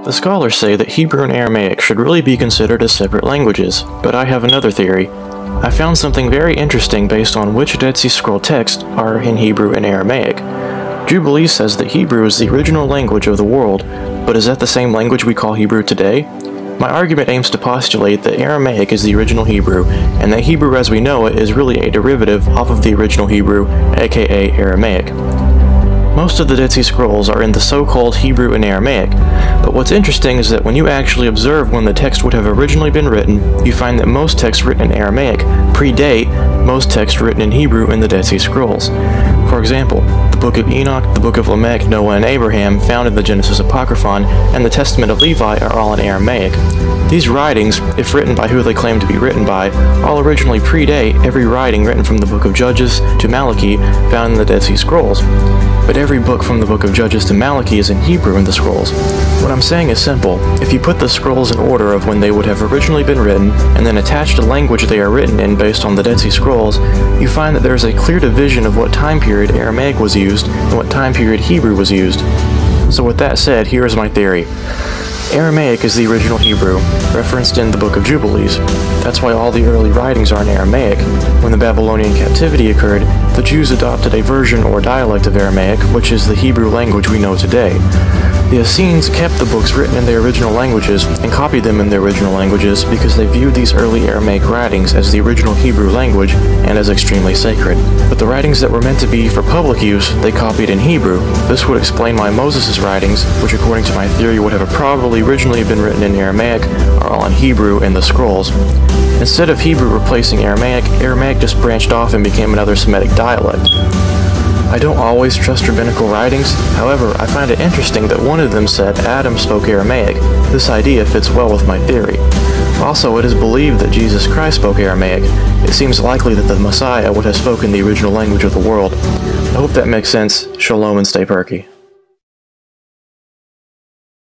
The scholars say that Hebrew and Aramaic should really be considered as separate languages, but I have another theory. I found something very interesting based on which Dead Sea Scroll texts are in Hebrew and Aramaic. Jubilee says that Hebrew is the original language of the world, but is that the same language we call Hebrew today? My argument aims to postulate that Aramaic is the original Hebrew, and that Hebrew as we know it is really a derivative off of the original Hebrew, aka Aramaic. Most of the Dead Sea Scrolls are in the so-called Hebrew and Aramaic, but what's interesting is that when you actually observe when the text would have originally been written, you find that most texts written in Aramaic predate most texts written in Hebrew in the Dead Sea Scrolls. For example, the Book of Enoch, the Book of Lamech, Noah, and Abraham, found in the Genesis Apocryphon, and the Testament of Levi are all in Aramaic. These writings, if written by who they claim to be written by, all originally predate every writing written from the Book of Judges to Malachi found in the Dead Sea Scrolls. But every book from the Book of Judges to Malachi is in Hebrew in the scrolls. What I'm saying is simple. If you put the scrolls in order of when they would have originally been written, and then attach the language they are written in based on the Dead Sea Scrolls, you find that there is a clear division of what time period Aramaic was used and what time period Hebrew was used. So with that said, here is my theory. Aramaic is the original Hebrew, referenced in the Book of Jubilees. That's why all the early writings are in Aramaic. When the Babylonian captivity occurred, the Jews adopted a version or dialect of Aramaic, which is the Hebrew language we know today. The Essenes kept the books written in their original languages and copied them in their original languages because they viewed these early Aramaic writings as the original Hebrew language and as extremely sacred. But the writings that were meant to be for public use, they copied in Hebrew. This would explain why Moses' writings, which according to my theory would have probably originally been written in Aramaic, are all in Hebrew in the scrolls. Instead of Hebrew replacing Aramaic, Aramaic just branched off and became another Semitic dialect. I don't always trust rabbinical writings, however, I find it interesting that one of them said Adam spoke Aramaic. This idea fits well with my theory. Also, it is believed that Jesus Christ spoke Aramaic. It seems likely that the Messiah would have spoken the original language of the world. I hope that makes sense. Shalom and stay perky.